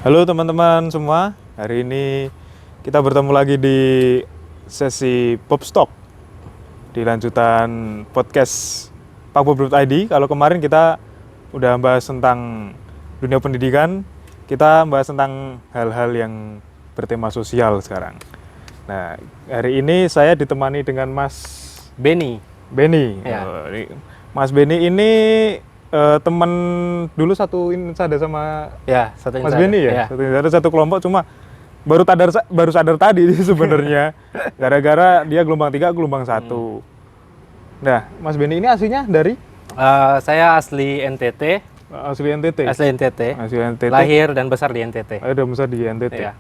Halo teman-teman semua, hari ini kita bertemu lagi di sesi Popstock di lanjutan podcast Pak.id. Kalau kemarin kita udah bahas tentang dunia pendidikan, kita bahas tentang hal-hal yang bertema sosial sekarang. Nah, hari ini saya ditemani dengan Mas Benny. Ya. Mas Benny ini teman dulu satu insada sama Ya, satu Mas insada. Benny ya? Satu kelompok, cuma baru sadar tadi sebenarnya. Gara-gara dia gelombang 3, gelombang 1. Nah, Mas Benny ini aslinya dari? Saya asli NTT. Asli NTT? Asli NTT. Asli NTT. Lahir dan besar di NTT. Udah besar di NTT. Ya.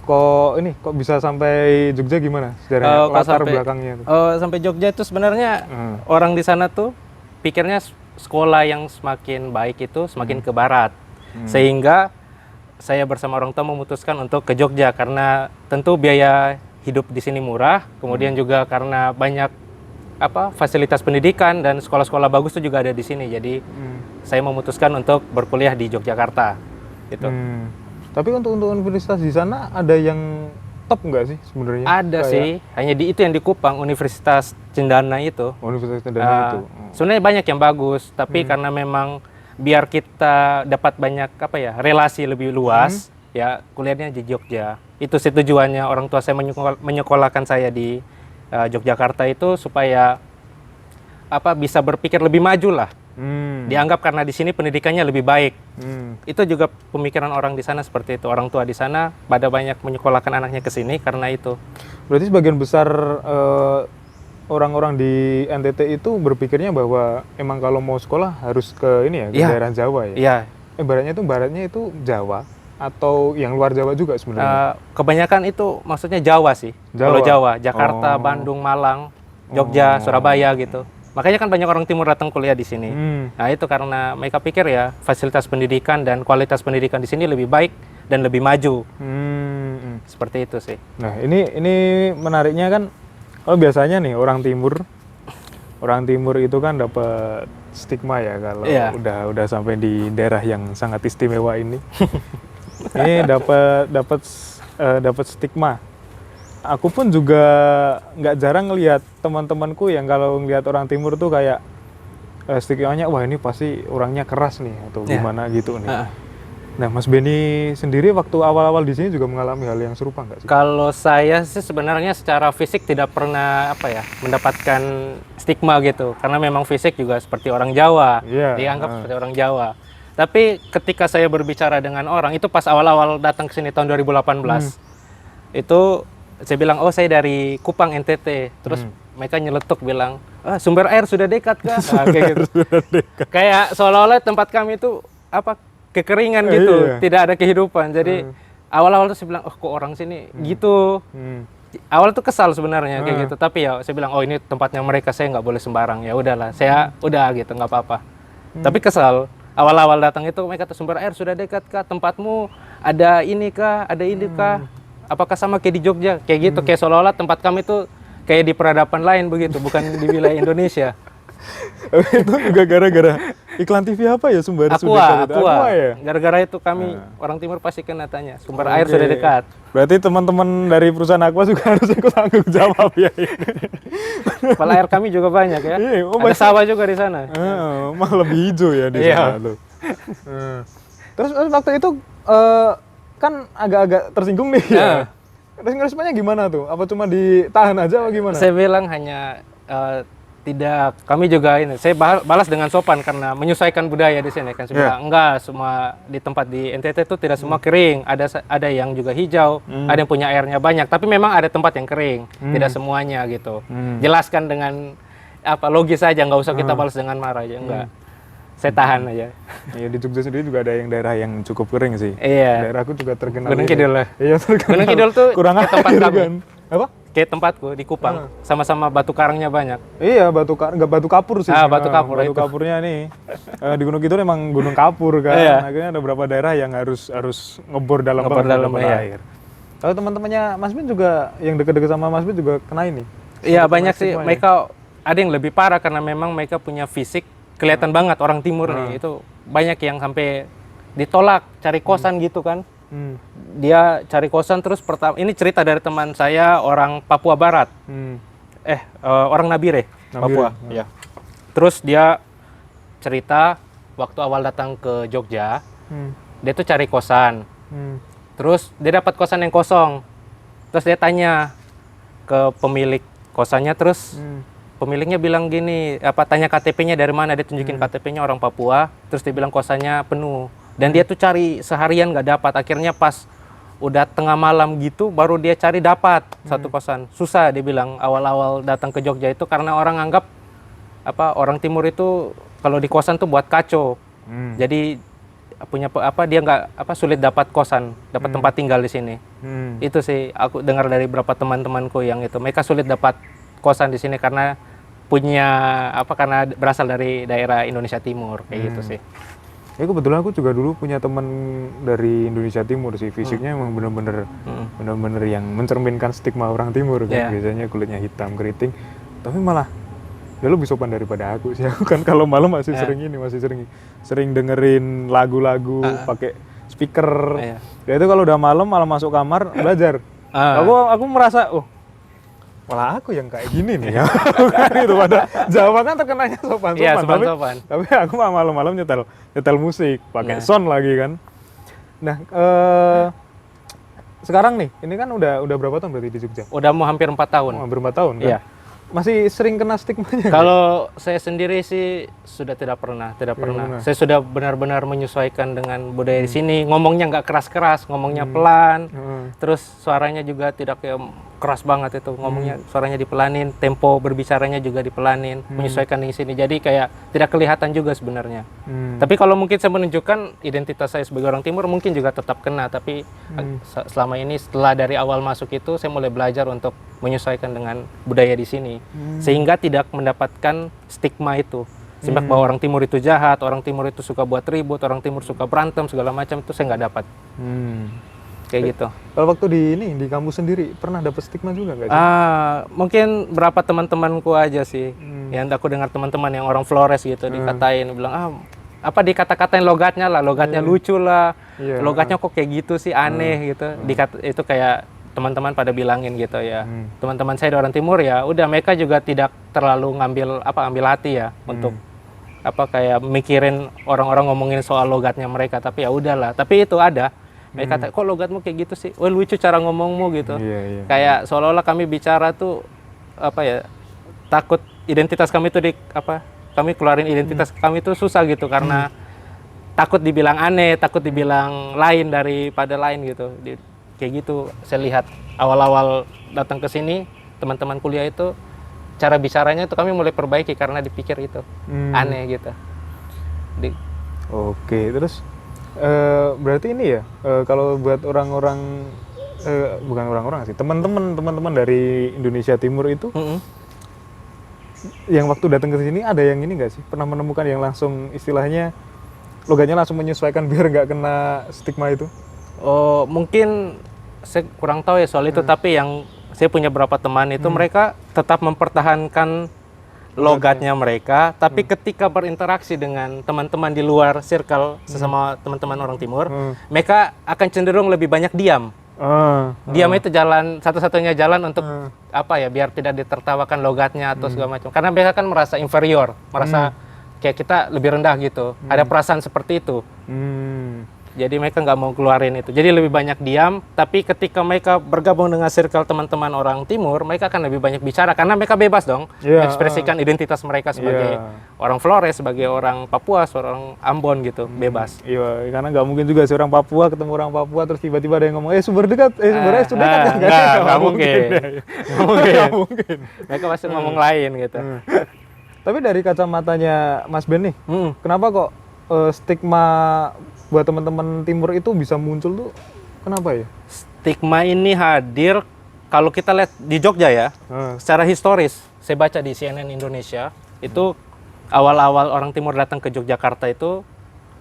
Kok bisa sampai Jogja gimana? Sejarahnya, latar belakangnya itu. Sampai Jogja itu sebenarnya orang di sana tuh pikirnya sekolah yang semakin baik itu semakin ke barat. Sehingga saya bersama orang tua memutuskan untuk ke Jogja karena tentu biaya hidup di sini murah, kemudian juga karena banyak fasilitas pendidikan dan sekolah-sekolah bagus itu juga ada di sini. Jadi saya memutuskan untuk berkuliah di Yogyakarta. Gitu. Tapi untuk universitas di sana ada yang top nggak sih sebenarnya? Ada sih, hanya itu yang di Kupang, Universitas Cendana itu. Universitas Cendana itu. Sebenarnya banyak yang bagus, tapi karena memang biar kita dapat banyak relasi lebih luas, ya kuliahnya di Jogja. Itu sih tujuannya orang tua saya menyekolahkan saya di Yogyakarta itu supaya bisa berpikir lebih maju lah. Dianggap karena di sini pendidikannya lebih baik. Itu juga pemikiran orang di sana seperti itu. Orang tua di sana pada banyak menyekolahkan anaknya ke sini karena itu. Berarti sebagian besar orang-orang di NTT itu berpikirnya bahwa emang kalau mau sekolah harus ke daerah Jawa ya? Iya. Baratnya itu Jawa atau yang luar Jawa juga sebenarnya? Kebanyakan itu maksudnya Jawa sih. Kalau Jawa, Jakarta, Bandung, Malang, Jogja, Surabaya gitu. Makanya kan banyak orang timur datang kuliah di sini. Nah itu karena mereka pikir ya fasilitas pendidikan dan kualitas pendidikan di sini lebih baik dan lebih maju. Seperti itu sih. Nah ini menariknya kan, kalau biasanya nih orang timur itu kan dapat stigma ya kalau udah sampai di daerah yang sangat istimewa ini. Ini dapat stigma. Aku pun juga nggak jarang ngelihat teman-temanku yang kalau ngelihat orang timur tuh kayak stigmanya, wah ini pasti orangnya keras nih atau gimana gitu nih. Nah, Mas Benny sendiri waktu awal-awal di sini juga mengalami hal yang serupa nggak sih? Kalau saya sih sebenarnya secara fisik tidak pernah mendapatkan stigma gitu, karena memang fisik juga seperti orang Jawa, dianggap seperti orang Jawa. Tapi ketika saya berbicara dengan orang itu pas awal-awal datang ke sini tahun 2018, itu saya bilang, oh saya dari Kupang NTT. Terus mereka nyeletuk bilang, sumber air sudah dekat kah? Kayak gitu. Kayak seolah-olah tempat kami itu kekeringan gitu, tidak ada kehidupan. Jadi awal-awal tuh saya bilang, oh kok orang sini gitu. Awal tuh kesal sebenarnya kayak gitu. Tapi ya saya bilang, oh ini tempatnya mereka, saya nggak boleh sembarang. Ya udahlah, saya udah gitu, nggak apa-apa. Tapi kesal. Awal-awal datang itu mereka kata, sumber air sudah dekat kah? Tempatmu ada ini kah? Ada ini kah? Apakah sama kayak di Jogja? Kayak gitu, kayak seolah-olah tempat kami itu kayak di peradaban lain begitu, bukan di wilayah Indonesia. Itu juga gara-gara iklan TV apa ya sumber Aqua ya? Gara-gara itu kami orang timur pasti kena tanya, sumber air sudah dekat. Berarti teman-teman dari perusahaan Aqua juga harus ikut tanggung jawab ya. Kepala air kami juga banyak ya. Ada sawah juga di sana. Malah lebih hijau ya di sana tuh. Terus waktu itu kan agak-agak tersinggung nih ya. Responnya gimana tuh? Apa cuma ditahan aja atau gimana? Saya bilang hanya tidak, kami juga ini. Saya balas dengan sopan karena menyesuaikan budaya di sini kan. Saya bilang enggak, semua di tempat di NTT itu tidak semua kering. Ada yang juga hijau, ada yang punya airnya banyak. Tapi memang ada tempat yang kering, tidak semuanya gitu. Jelaskan dengan logis saja, nggak usah kita balas dengan marah aja, enggak. Saya tahan aja. Iya, di Jogja sendiri juga ada yang daerah yang cukup kering sih. Iya. Daerahku juga terkenal. Gunung Kidul lah. Iya, terkenal. Gunung Kidul tuh kurang ke tempat kami. Kan? Apa? Kayak tempatku di Kupang. Sama-sama batu karangnya banyak. Iya, nggak batu kapur sih. Batu kapur. Batu kapurnya nih. Di Gunung Kidul emang gunung kapur kan. Iya. Akhirnya ada beberapa daerah yang harus ngebor dalam air. Kalau teman-temannya Mas Bin juga yang deket-deket sama Mas Bin juga kena ini. Iya, banyak sih. Mereka ada yang lebih parah karena memang mereka punya fisik kelihatan banget orang timur nih. Itu banyak yang sampai ditolak cari kosan gitu kan. Dia cari kosan terus pertama, ini cerita dari teman saya orang Papua Barat. Orang Nabire, Papua. Ya. Terus dia cerita waktu awal datang ke Jogja, dia tuh cari kosan. Terus dia dapat kosan yang kosong. Terus dia tanya ke pemilik kosannya, terus pemiliknya bilang gini, tanya KTP-nya dari mana, dia tunjukin KTP-nya orang Papua, terus dia bilang kosannya penuh. Dan dia tuh cari seharian nggak dapat, akhirnya pas udah tengah malam gitu baru dia cari dapat satu kosan. Susah dia bilang awal-awal datang ke Jogja itu karena orang anggap orang timur itu kalau di kosan tuh buat kacau. Jadi dia nggak sulit dapat kosan, dapat tempat tinggal di sini. Itu sih aku dengar dari beberapa teman-temanku yang itu mereka sulit dapat kosan di sini karena karena berasal dari daerah Indonesia Timur kayak gitu sih. Ya kebetulan aku juga dulu punya teman dari Indonesia Timur sih, fisiknya emang bener-bener yang mencerminkan stigma orang Timur kan. Biasanya kulitnya hitam, keriting, tapi malah dia lebih sopan daripada aku sih. Aku kan kalau malam masih sering dengerin lagu-lagu pakai speaker. Ya itu kalau udah malam malah masuk kamar belajar. Aku merasa malah aku yang kayak gini nih ya. Kan itu pada Jawa kan terkenanya sopan-sopan. Tapi aku malam-malam nyetel musik, pakai sound lagi kan. Nah, sekarang nih, ini kan udah berapa tahun berarti di Jogja? Udah mau hampir 4 tahun. Hampir 4 tahun kan? Iya. Masih sering kena stigmanya? Kalau saya sendiri sih sudah tidak pernah. Saya sudah benar-benar menyesuaikan dengan budaya di sini. Ngomongnya nggak keras-keras, ngomongnya pelan. Terus suaranya juga tidak kayak keras banget itu. Ngomongnya suaranya dipelanin, tempo berbicaranya juga dipelanin, menyesuaikan di sini. Jadi kayak tidak kelihatan juga sebenarnya. Tapi kalau mungkin saya menunjukkan identitas saya sebagai orang Timur mungkin juga tetap kena. Tapi selama ini setelah dari awal masuk itu saya mulai belajar untuk menyesuaikan dengan budaya di sini. Sehingga tidak mendapatkan stigma itu. Sehingga bahwa orang Timur itu jahat, orang Timur itu suka buat ribut, orang Timur suka berantem, segala macam itu saya nggak dapat. Kayak gitu. Kalau waktu di kampus sendiri, pernah dapat stigma juga nggak sih? Mungkin berapa teman-temanku aja sih. Yang aku dengar teman-teman yang orang Flores gitu, dikatain, bilang, dikata-katain logatnya lucu lah, logatnya kok kayak gitu sih, aneh gitu. Itu kayak teman-teman pada bilangin gitu ya. Teman-teman saya dari orang Timur ya udah mereka juga tidak terlalu ambil hati ya untuk kayak mikirin orang-orang ngomongin soal logatnya mereka, tapi ya udahlah. Tapi itu ada mereka kata, kok logatmu kayak gitu sih? Wah, lucu cara ngomongmu gitu. Kayak seolah-olah kami bicara tuh takut identitas kami tuh kami keluarin identitas kami tuh susah gitu karena takut dibilang aneh, takut dibilang lain daripada lain gitu. Kayak gitu saya lihat awal-awal datang ke sini teman-teman kuliah itu cara bicaranya itu kami mulai perbaiki karena dipikir itu aneh gitu. Oke, terus berarti ini ya kalau buat orang-orang bukan orang-orang sih, teman-teman dari Indonesia Timur itu yang waktu datang ke sini ada yang ini nggak sih, pernah menemukan yang langsung istilahnya logatnya langsung menyesuaikan biar nggak kena stigma itu? Oh, mungkin saya kurang tahu ya soal itu, tapi yang saya punya beberapa teman itu mereka tetap mempertahankan logatnya mereka, tapi ketika berinteraksi dengan teman-teman di luar circle sesama teman-teman orang Timur, mereka akan cenderung lebih banyak diam. Diam itu jalan satu-satunya jalan untuk biar tidak ditertawakan logatnya atau segala macam. Karena mereka kan merasa inferior, merasa kayak kita lebih rendah gitu. Ada perasaan seperti itu. Jadi mereka nggak mau keluarin itu. Jadi lebih banyak diam, tapi ketika mereka bergabung dengan circle teman-teman orang Timur, mereka akan lebih banyak bicara karena mereka bebas dong mengekspresikan identitas mereka sebagai orang Flores, sebagai orang Papua, seorang Ambon gitu, bebas. Iya, karena nggak mungkin juga seorang Papua ketemu orang Papua terus tiba-tiba ada yang ngomong, sumber dekat, sumbernya sudah dekat. Nggak mungkin. Mungkin. Mereka pasti ngomong lain gitu. Tapi dari kacamatanya Mas Ben nih, kenapa kok stigma buat teman-teman Timur itu bisa muncul tuh, kenapa ya? Stigma ini hadir kalau kita lihat di Jogja ya, secara historis. Saya baca di CNN Indonesia, itu awal-awal orang Timur datang ke Yogyakarta itu,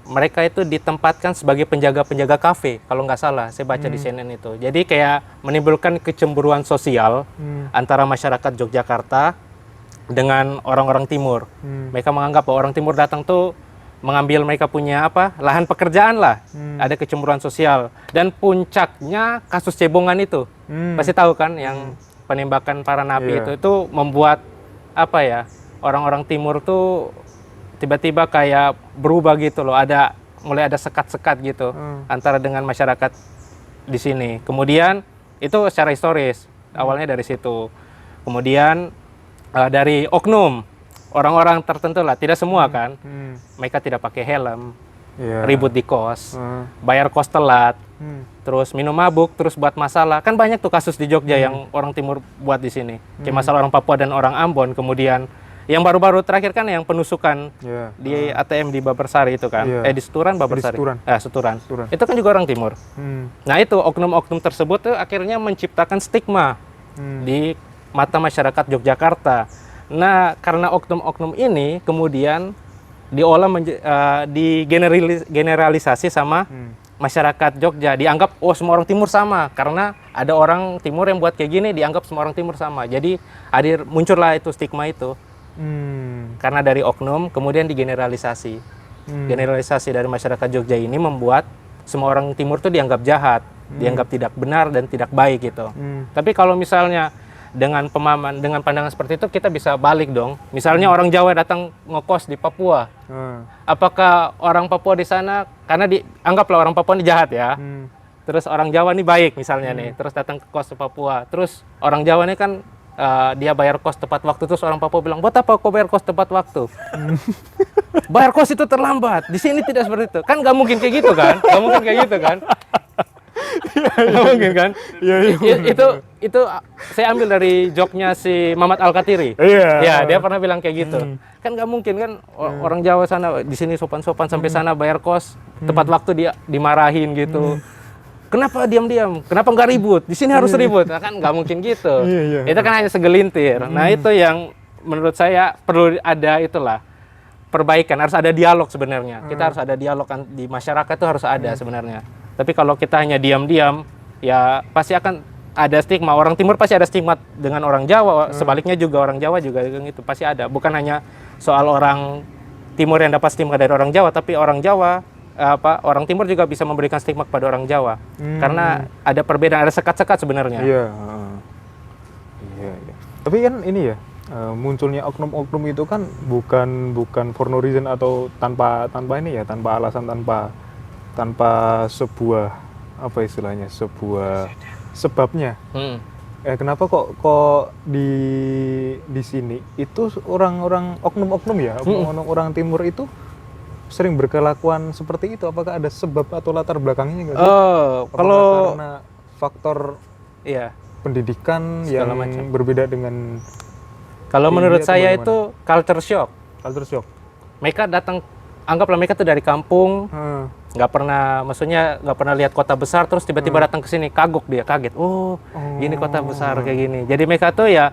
mereka itu ditempatkan sebagai penjaga-penjaga kafe, kalau nggak salah, saya baca di CNN itu. Jadi kayak menimbulkan kecemburuan sosial antara masyarakat Yogyakarta dengan orang-orang Timur. Mereka menganggap bahwa orang Timur datang tuh mengambil mereka punya lahan pekerjaan lah. Ada kecemburuan sosial dan puncaknya kasus cebongan itu. Pasti tahu kan yang penembakan para napi itu membuat orang-orang timur tuh tiba-tiba kayak berubah gitu loh. Mulai ada sekat-sekat gitu antara dengan masyarakat di sini. Kemudian itu secara historis awalnya dari situ. Kemudian dari oknum orang-orang tertentu lah, tidak semua kan, mereka tidak pakai helm, ribut di kos, bayar kos telat, terus minum mabuk, terus buat masalah. Kan banyak tuh kasus di Jogja yang orang timur buat di sini, kayak masalah orang Papua dan orang Ambon. Kemudian yang baru-baru terakhir kan yang penusukan di ATM di Babarsari itu kan, di Seturan, Babarsari, Seturan. Itu kan juga orang timur. Nah itu oknum-oknum tersebut tuh akhirnya menciptakan stigma di mata masyarakat Yogyakarta. Nah, karena oknum-oknum ini kemudian diolah digeneralisasi sama masyarakat Jogja. Dianggap, semua orang timur sama. Karena ada orang timur yang buat kayak gini, dianggap semua orang timur sama. Jadi, muncullah itu stigma itu. Karena dari oknum, kemudian digeneralisasi. Generalisasi dari masyarakat Jogja ini membuat semua orang timur itu dianggap jahat. Dianggap tidak benar dan tidak baik gitu. Tapi kalau misalnya dengan pandangan seperti itu kita bisa balik dong. Misalnya orang Jawa datang ngekos di Papua. Apakah orang Papua di sana karena anggaplah orang Papua ini jahat ya. Terus orang Jawa ini baik misalnya nih, terus datang ke kos di Papua. Terus orang Jawa ini kan dia bayar kos tepat waktu, terus orang Papua bilang, "Buat apa kau bayar kos tepat waktu?" Bayar kos itu terlambat. Di sini tidak seperti itu. Kan nggak mungkin kayak gitu kan? Nggak mungkin kayak gitu kan? Nggak mungkin kan? Itu saya ambil dari joknya si Mamat Al-Katiri. Ya, dia pernah bilang kayak gitu. Kan nggak mungkin kan orang Jawa sana di sini sopan-sopan sampai sana bayar kos tepat waktu dia dimarahin gitu. Kenapa diam-diam? Kenapa nggak ribut? Di sini harus ribut. Nah, kan nggak mungkin gitu. Itu kan hanya segelintir. Nah, itu yang menurut saya perlu ada perbaikan. Harus ada dialog sebenarnya. Kita harus ada dialog di masyarakat itu harus ada sebenarnya. Tapi kalau kita hanya diam-diam, ya pasti akan ada stigma. Orang timur pasti ada stigma dengan orang Jawa. Sebaliknya juga orang Jawa juga itu pasti ada. Bukan hanya soal orang timur yang dapat stigma dari orang Jawa, tapi orang Jawa orang timur juga bisa memberikan stigma kepada orang Jawa. Karena ada perbedaan, ada sekat-sekat sebenarnya. Iya. Tapi kan ini ya, munculnya oknum-oknum itu kan bukan for no reason atau tanpa ini ya, tanpa alasan, tanpa sebuah sebuah sebabnya. Kenapa kok di sini itu orang-orang oknum-oknum ya, orang timur itu sering berkelakuan seperti itu? Apakah ada sebab atau latar belakangnya nggak sih? Kalau karena faktor pendidikan yang berbeda dengan. Kalau menurut saya bagaimana? Itu culture shock. Culture shock. Mereka datang, anggaplah mereka tuh dari kampung, nggak pernah lihat kota besar, terus tiba-tiba datang ke sini, kaget. Gini kota besar kayak gini. Jadi mereka tuh ya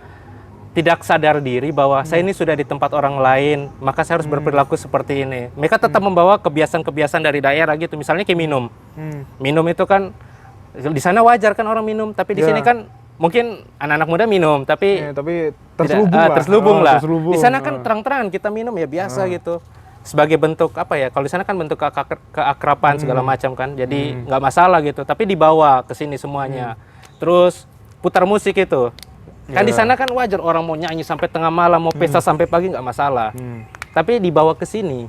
tidak sadar diri bahwa saya ini sudah di tempat orang lain, maka saya harus berperilaku seperti ini. Mereka tetap membawa kebiasaan-kebiasaan dari daerah gitu. Misalnya kayak minum. Minum itu kan di sana wajar kan orang minum, tapi di sini kan mungkin anak-anak muda minum, tapi terselubung lah. Di sana kan terang-terangan kita minum ya biasa gitu. Sebagai bentuk kalau di sana kan bentuk keakraban segala macam kan. Jadi nggak masalah gitu, tapi dibawa ke sini semuanya. Terus putar musik itu. Kan di sana kan wajar orang mau nyanyi sampai tengah malam, mau pesta sampai pagi nggak masalah. Tapi dibawa ke sini.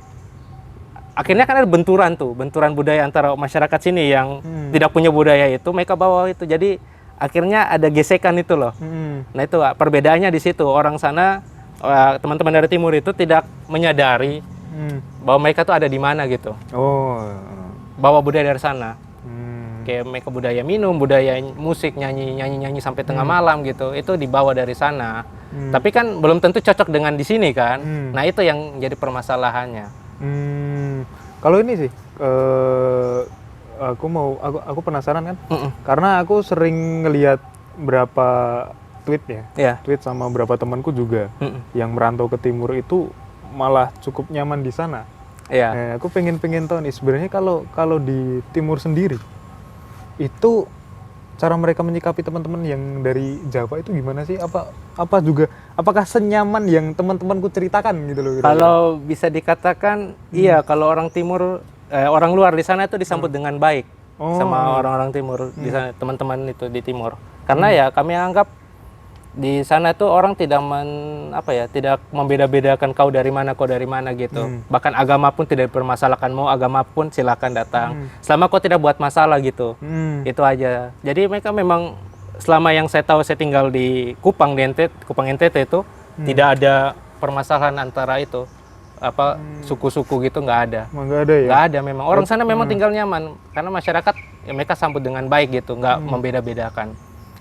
Akhirnya kan ada benturan budaya antara masyarakat sini yang tidak punya budaya itu, mereka bawa itu. Jadi akhirnya ada gesekan itu loh. Nah itu perbedaannya di situ. Orang sana, teman-teman dari timur itu tidak menyadari bahwa mereka tuh ada di mana gitu. Bawa budaya dari sana. Kayak mereka budaya minum, budaya musik, nyanyi sampai tengah malam gitu. Itu dibawa dari sana. Tapi kan belum tentu cocok dengan di sini kan. Nah itu yang jadi permasalahannya. Kalau ini sih, aku penasaran kan, karena aku sering ngelihat berapa tweet ya, tweet sama beberapa temanku juga yang merantau ke timur itu malah cukup nyaman di sana. Aku pengen tahu nih sebenarnya kalau di timur sendiri itu cara mereka menyikapi teman-teman yang dari Jawa itu gimana sih? Apakah senyaman yang teman-temanku ceritakan gitu loh? Kalau bisa dikatakan iya, kalau orang timur orang luar di sana itu disambut dengan baik sama orang-orang timur di sana, teman-teman itu di timur. Karena ya kami anggap di sana tuh orang tidak tidak membeda-bedakan kau dari mana gitu. Bahkan agama pun tidak dipermasalahkan, mau agama pun silakan datang. Selama kau tidak buat masalah gitu. Itu aja. Jadi mereka memang selama yang saya tahu, saya tinggal di Kupang NTT itu tidak ada permasalahan antara itu suku-suku gitu, nggak ada. Nggak ada ya? Nggak ada memang. Orang sana memang tinggal nyaman karena masyarakat ya mereka sambut dengan baik gitu, nggak membeda-bedakan.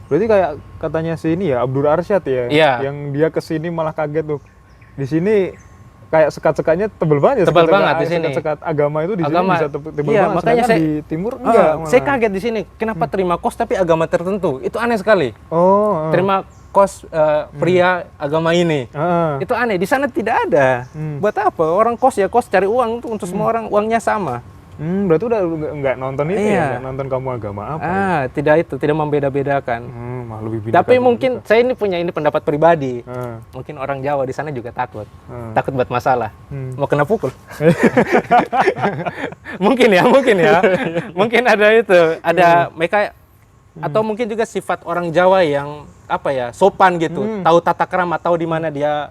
Berarti kayak katanya si ini ya, Abdur Arsyad ya, yang dia kesini malah kaget tuh. Di sini kayak sekat-sekatnya tebel banget ya. Tebel banget di sini. Sekat agama itu di sini bisa tebel iya, banget. Makanya di timur enggak. Saya kaget di sini. Kenapa terima kos tapi agama tertentu? Itu aneh sekali. Terima kos pria agama ini. Itu aneh. Di sana tidak ada. Buat apa? Orang kos ya kos, cari uang tuh untuk semua orang, uangnya sama. Berarti udah nggak nonton itu ya, nggak nonton kamu agama apa? Tidak membeda-bedakan. Malah lebih tapi mungkin saya punya pendapat pribadi. Mungkin orang Jawa di sana juga takut buat masalah, mau kena pukul. mungkin ya, mungkin ada itu, ada mereka atau mungkin juga sifat orang Jawa yang sopan gitu, tahu tata krama, tahu di mana dia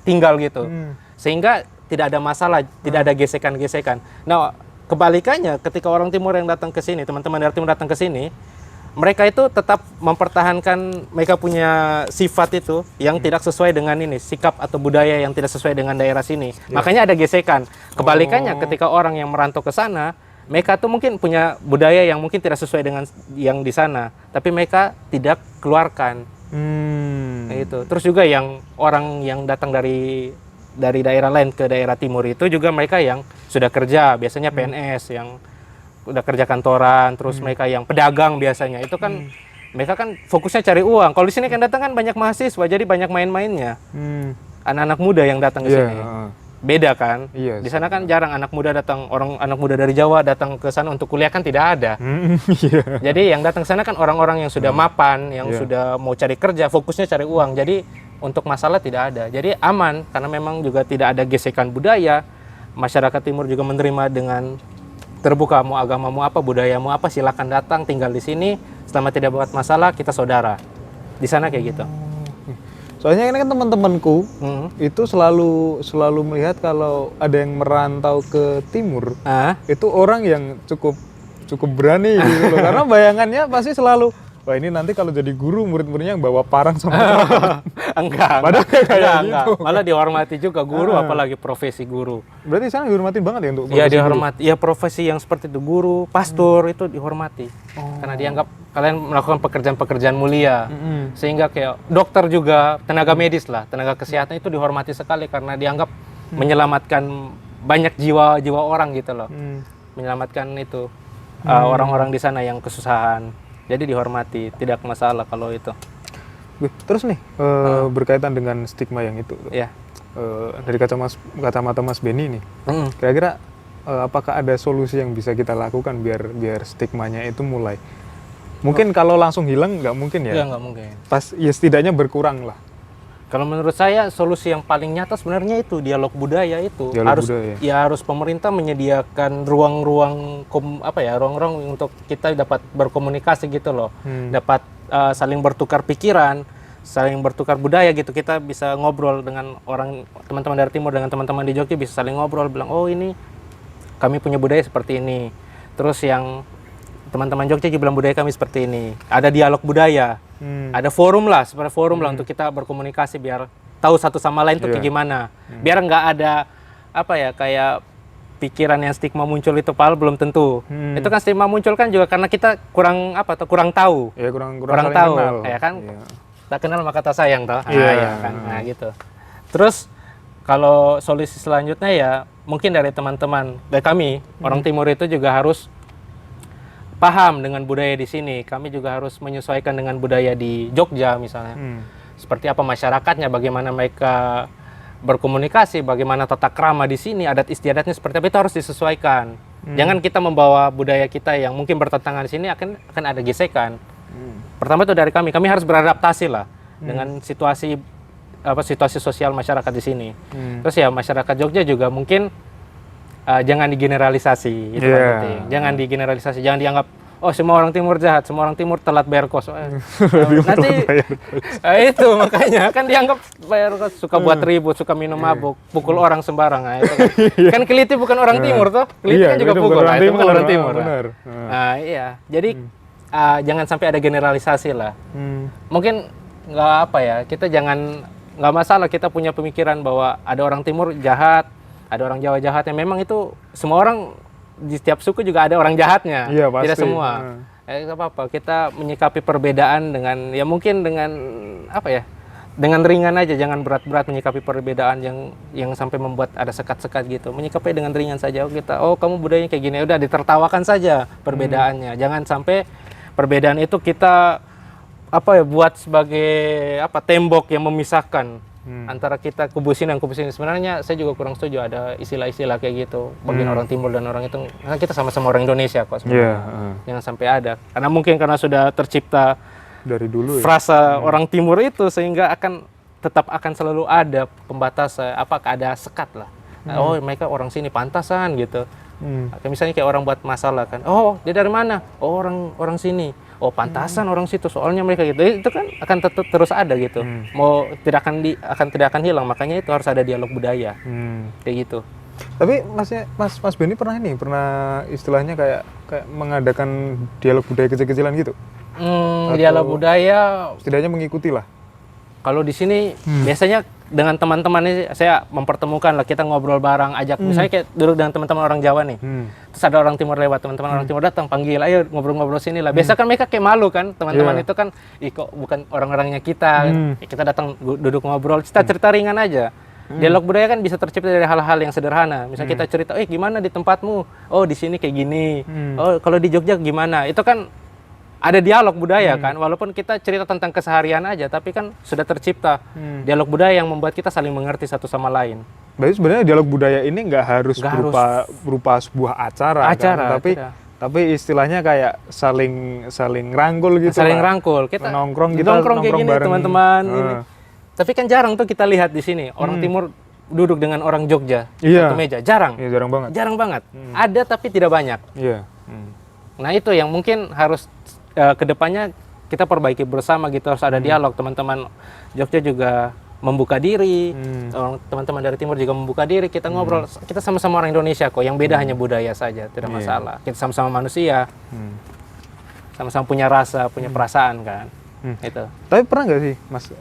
tinggal gitu, sehingga tidak ada masalah, tidak ada gesekan-gesekan. Nah, kebalikannya ketika orang timur yang datang ke sini, teman-teman dari timur datang ke sini, mereka itu tetap mempertahankan mereka punya sifat itu yang tidak sesuai dengan sikap atau budaya yang tidak sesuai dengan daerah sini. Makanya ada gesekan. Kebalikannya ketika orang yang merantau ke sana, mereka tuh mungkin punya budaya yang mungkin tidak sesuai dengan yang di sana, tapi mereka tidak keluarkan. Itu. Terus juga yang orang yang datang dari daerah lain ke daerah timur itu juga mereka yang sudah kerja, biasanya PNS yang udah kerja kantoran, terus mereka yang pedagang biasanya itu kan mereka kan fokusnya cari uang. Kalau di sini kan datang kan banyak mahasiswa, jadi banyak main-mainnya. Anak-anak muda yang datang ke sini. Beda kan? Di sana kan jarang anak muda dari Jawa datang ke sana untuk kuliah, kan tidak ada. Jadi yang datang ke sana kan orang-orang yang sudah mapan, yang sudah mau cari kerja, fokusnya cari uang. Jadi untuk masalah tidak ada. Jadi aman karena memang juga tidak ada gesekan budaya. Masyarakat timur juga menerima dengan terbuka, mau agamamu apa, budayamu apa, silakan datang tinggal di sini selama tidak buat masalah, kita saudara. Di sana kayak gitu. Soalnya ini kan teman-temanku itu selalu melihat kalau ada yang merantau ke timur, itu orang yang cukup berani gitu loh. Karena bayangannya pasti selalu, wah ini nanti kalau jadi guru murid-muridnya yang bawa parang sama enggak. Padahal kayak gitu. Malah dihormati juga guru, apalagi profesi guru. Berarti sana dihormatin banget ya untuk profesi? Iya dihormati. Ya profesi yang seperti itu, guru, pastor itu dihormati. Karena dianggap kalian melakukan pekerjaan-pekerjaan mulia. Sehingga kayak dokter juga, tenaga medis lah, tenaga kesehatan itu dihormati sekali karena dianggap menyelamatkan banyak jiwa orang gitu loh. Menyelamatkan itu orang-orang di sana yang kesusahan. Jadi dihormati, tidak masalah kalau itu. Terus nih, berkaitan dengan stigma yang itu. Dari kacamata Mas Benny nih, kira-kira apakah ada solusi yang bisa kita lakukan biar stigmanya itu mulai? Mungkin kalau langsung hilang nggak mungkin ya? Iya, nggak mungkin. Ya setidaknya berkurang lah. Kalau menurut saya solusi yang paling nyata sebenarnya itu dialog budaya itu. Harus pemerintah menyediakan ruang-ruang untuk kita dapat berkomunikasi gitu loh. Dapat saling bertukar pikiran, saling bertukar budaya gitu. Kita bisa ngobrol dengan teman-teman dari timur dengan teman-teman di Jogja, bisa saling ngobrol, bilang oh ini kami punya budaya seperti ini. Terus yang teman-teman Jogja juga bilang budaya kami seperti ini. Ada dialog budaya. Ada forum lah untuk kita berkomunikasi biar tahu satu sama lain tuh kayak gimana. Biar nggak ada kayak pikiran yang stigma muncul itu padahal belum tentu. Itu kan stigma muncul kan juga karena kita kurang tahu. Ya, kurang tahu. Kenal. Ya kan? Tak kenal maka tak sayang toh. Kan. Nah, gitu. Terus kalau solusi selanjutnya ya mungkin dari teman-teman dari kami orang timur itu juga harus paham dengan budaya di sini. Kami juga harus menyesuaikan dengan budaya di Jogja misalnya. Seperti apa masyarakatnya, bagaimana mereka berkomunikasi, bagaimana tata krama di sini, adat istiadatnya seperti apa, itu harus disesuaikan. Jangan kita membawa budaya kita yang mungkin bertentangan di sini, akan ada gesekan. Pertama itu dari kami harus beradaptasi lah dengan situasi sosial masyarakat di sini. Terus ya masyarakat Jogja juga mungkin jangan digeneralisasi, itu yang penting. Jangan digeneralisasi, jangan dianggap oh semua orang timur jahat, semua orang timur telat bayar kos. Nanti itu makanya kan dianggap bayar kos, suka buat ribut, suka minum mabuk, pukul orang sembarang. Nah, itu kan Keliti bukan orang timur toh, Keliti kan juga pukul, itu bukan orang timur. Nah iya, jadi jangan sampai ada generalisasi lah. Mungkin nggak apa ya, kita nggak masalah kita punya pemikiran bahwa ada orang timur jahat, ada orang Jawa jahat, yang memang itu semua orang di setiap suku juga ada orang jahatnya, tidak semua. Nggak apa-apa, kita menyikapi perbedaan dengan ya mungkin dengan apa ya, dengan ringan aja, jangan berat-berat menyikapi perbedaan yang sampai membuat ada sekat-sekat gitu. Menyikapi dengan ringan saja. Kamu budayanya kayak gini, udah ditertawakan saja perbedaannya. Jangan sampai perbedaan itu kita buat sebagai tembok yang memisahkan antara kita kubu sini dan kubu sini. Sebenarnya saya juga kurang setuju ada istilah-istilah kayak gitu bagian orang timur dan orang itu, karena kita sama-sama orang Indonesia kok sebenarnya. Jangan sampai ada, karena mungkin karena sudah tercipta dari dulu frasa orang timur itu, sehingga tetap akan selalu ada pembatasan, ada sekat lah. Oh mereka orang sini pantasan gitu. Misalnya kayak orang buat masalah kan, oh dia dari mana? Oh orang sini. Oh pantasan orang situ, soalnya mereka gitu. Itu kan akan tetap terus ada gitu. Mau tidak akan hilang, makanya itu harus ada dialog budaya. Kayak gitu. Tapi Mas Benny pernah istilahnya kayak mengadakan dialog budaya kecil-kecilan gitu? Dialog budaya setidaknya mengikuti lah. Kalau di sini biasanya dengan teman-teman ini saya mempertemukan lah, kita ngobrol bareng, ajak misalnya kayak duduk dengan teman-teman orang Jawa nih. Terus ada orang timur lewat, teman-teman orang timur datang panggil, ayo ngobrol-ngobrol sini lah. Biasa kan mereka kayak malu kan, teman-teman itu kan kok bukan orang-orangnya kita. Kita datang duduk ngobrol, cerita ringan aja. Dialog budaya kan bisa tercipta dari hal-hal yang sederhana. Misalnya kita cerita, gimana di tempatmu? Oh di sini kayak gini. Oh kalau di Jogja gimana? Itu kan ada dialog budaya kan, walaupun kita cerita tentang keseharian aja, tapi kan sudah tercipta dialog budaya yang membuat kita saling mengerti satu sama lain. Berarti sebenarnya dialog budaya ini nggak harus berupa sebuah acara kan? Tapi istilahnya kayak saling rangkul gitu. Saling rangkul, kita nongkrong kayak gini teman-teman. Tapi kan jarang tuh kita lihat di sini orang timur duduk dengan orang Jogja satu meja, jarang. Iya, jarang banget. Jarang banget. Ada tapi tidak banyak. Iya. Nah itu yang mungkin harus kedepannya kita perbaiki bersama gitu, harus ada dialog. Teman-teman Jogja juga membuka diri, teman-teman dari timur juga membuka diri, kita ngobrol, kita sama-sama orang Indonesia kok, yang beda hanya budaya saja, tidak masalah. Kita sama-sama manusia, sama-sama punya rasa, punya perasaan kan. Itu. Tapi pernah nggak sih Mas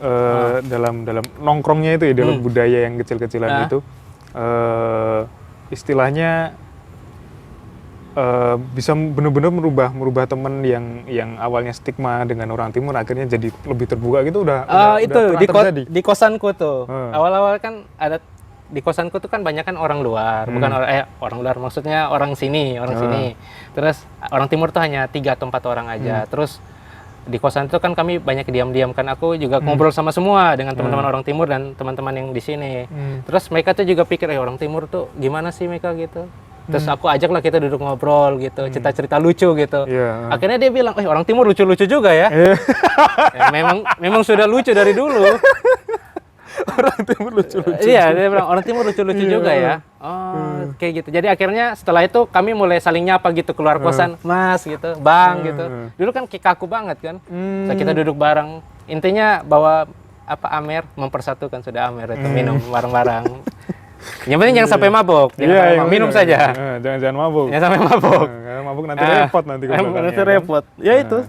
dalam nongkrongnya itu ya, dalam budaya yang kecil-kecilan itu istilahnya bisa benar-benar merubah teman yang awalnya stigma dengan orang timur akhirnya jadi lebih terbuka gitu, udah terjadi di kosanku tuh. Awal-awal kan ada di kosanku tuh kan banyak kan orang luar, bukan orang luar, maksudnya orang sini. Terus orang timur tuh hanya 3 atau 4 orang aja. Terus di kosan itu kan kami banyak diam-diam kan, aku juga ngobrol sama semua dengan teman-teman orang timur dan teman-teman yang di sini. Terus mereka tuh juga pikir orang timur tuh gimana sih mereka gitu. Terus aku ajaklah kita duduk ngobrol gitu, cerita-cerita lucu gitu. Akhirnya dia bilang, orang timur lucu-lucu juga ya. Ya memang sudah lucu dari dulu. Orang timur lucu-lucu. Iya, dia bilang orang timur lucu-lucu juga ya. Oh, kayak gitu. Jadi akhirnya setelah itu kami mulai saling nyapa gitu, keluar kosan, Mas gitu, Bang gitu. Dulu kan kaku banget kan. So, kita duduk bareng. Intinya bahwa Amer mempersatukan, sudah Amer itu minum bareng-bareng. Yang penting jangan sampai mabuk, minum saja. Jangan mabuk. Jangan sampai mabuk. Karena mabuk nanti repot nanti repot. Ya itu.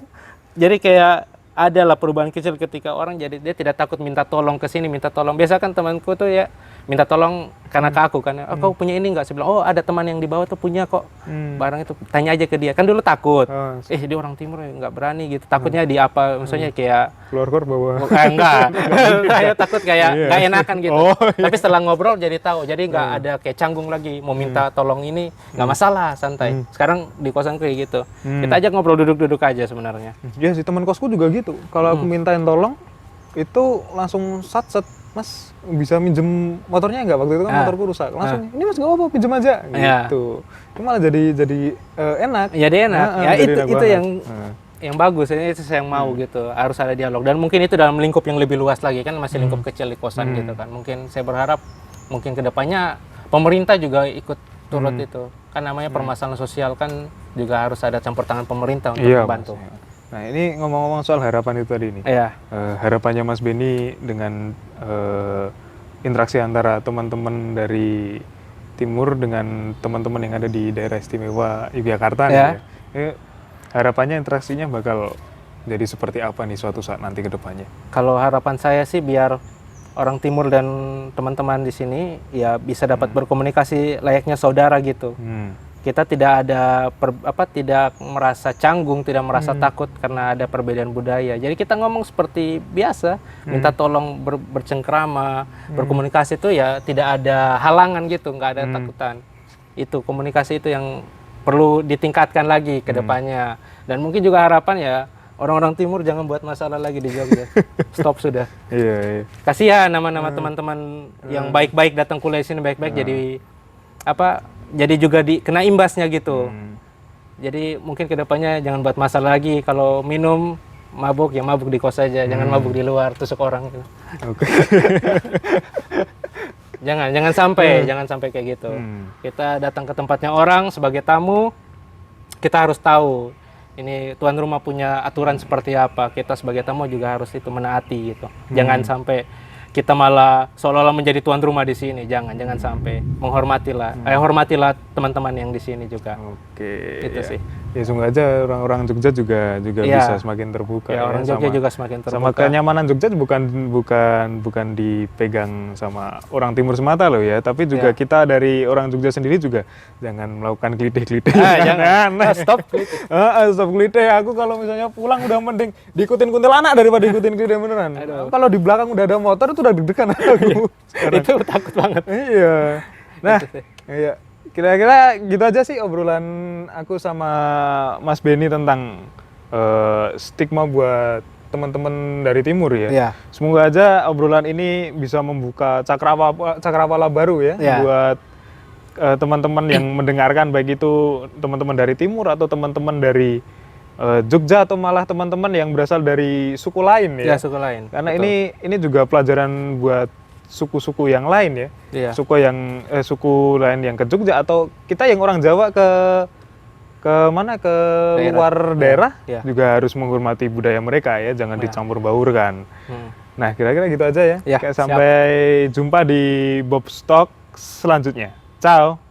Jadi kayak adalah perubahan kecil ketika orang jadi dia tidak takut minta tolong ke sini, minta tolong. Biasa kan temanku tuh ya minta tolong karena ke aku kan. Kau punya ini nggak? Saya bilang, ada teman yang di bawah tuh punya kok barang itu. Tanya aja ke dia. Kan dulu takut. Dia orang timur nggak berani gitu. Takutnya di apa? Misalnya kayak keluar bawah. Enggak. Saya takut kayak nggak enakan gitu. Tapi setelah ngobrol jadi tahu. Jadi nggak ada kayak canggung lagi. Mau minta tolong ini nggak masalah, santai. Sekarang di kosan kayak gitu. Kita ajak ngobrol, duduk-duduk aja sebenarnya. Ya sih, teman kosku juga gitu. Kalau aku mintain tolong, itu langsung sat Mas bisa minjem motornya nggak, waktu itu kan motorku rusak, langsung ini Mas nggak apa-apa pinjem aja gitu. Itu malah jadi enak. Jadi enak. Ya itu yang bagus, itu saya yang mau gitu, harus ada dialog, dan mungkin itu dalam lingkup yang lebih luas lagi kan, masih lingkup kecil di kosan gitu kan. Mungkin saya berharap mungkin kedepannya pemerintah juga ikut turut itu kan, namanya permasalahan sosial kan juga harus ada campur tangan pemerintah untuk membantu. Nah ini ngomong-ngomong soal harapan itu tadi nih, harapannya Mas Benny dengan interaksi antara teman-teman dari timur dengan teman-teman yang ada di daerah istimewa Yogyakarta nih ya. Harapannya interaksinya bakal jadi seperti apa nih suatu saat nanti ke depannya? Kalau harapan saya sih biar orang timur dan teman-teman di sini ya bisa dapat berkomunikasi layaknya saudara gitu. Kita tidak ada tidak merasa canggung, tidak merasa takut karena ada perbedaan budaya. Jadi kita ngomong seperti biasa, minta tolong bercengkrama, berkomunikasi itu ya tidak ada halangan gitu, nggak ada takutan. Itu komunikasi itu yang perlu ditingkatkan lagi ke depannya. Dan mungkin juga harapan ya orang-orang timur jangan buat masalah lagi di Jogja. Stop sudah. Kasihan nama-nama teman-teman yang baik-baik datang kuliah sini baik-baik jadi jadi juga kena imbasnya gitu. Jadi mungkin ke depannya jangan buat masalah lagi, kalau minum mabuk ya mabuk di kos aja, jangan mabuk di luar tusuk orang gitu. Jangan sampai kayak gitu. Kita datang ke tempatnya orang sebagai tamu, kita harus tahu ini tuan rumah punya aturan seperti apa. Kita sebagai tamu juga harus itu menaati gitu. Jangan sampai kita malah seolah-olah menjadi tuan rumah di sini. Jangan sampai. Hormatilah teman-teman yang di sini juga. Itu sih. Ya semoga aja orang-orang Jogja juga bisa semakin terbuka. Ya, orang Jogja juga semakin terbuka. Sama kenyamanan Jogja bukan dipegang sama orang timur semata loh ya, tapi juga kita dari orang Jogja sendiri juga jangan melakukan klitih-klitih. Jangan. Stop klitih. Stop klitih. Aku kalau misalnya pulang udah mending diikutin kuntilanak daripada ikutin klitih beneran. Kalau di belakang udah ada motor itu udah deg-degan aku. Itu takut banget. Iya. Nah, iya. Kira-kira gitu aja sih obrolan aku sama Mas Benny tentang stigma buat teman-teman dari timur ya. Semoga aja obrolan ini bisa membuka cakrawala baru ya buat teman-teman yang mendengarkan, baik itu teman-teman dari timur atau teman-teman dari Jogja atau malah teman-teman yang berasal dari suku lain ya. Suku lain. Karena ini juga pelajaran buat suku-suku yang lain ya, suku lain yang ke Jogja atau kita yang orang Jawa ke luar daerah juga harus menghormati budaya mereka ya, jangan dicampur baurkan. Nah kira-kira gitu aja ya. Sampai jumpa di Bob Stock selanjutnya. Ciao.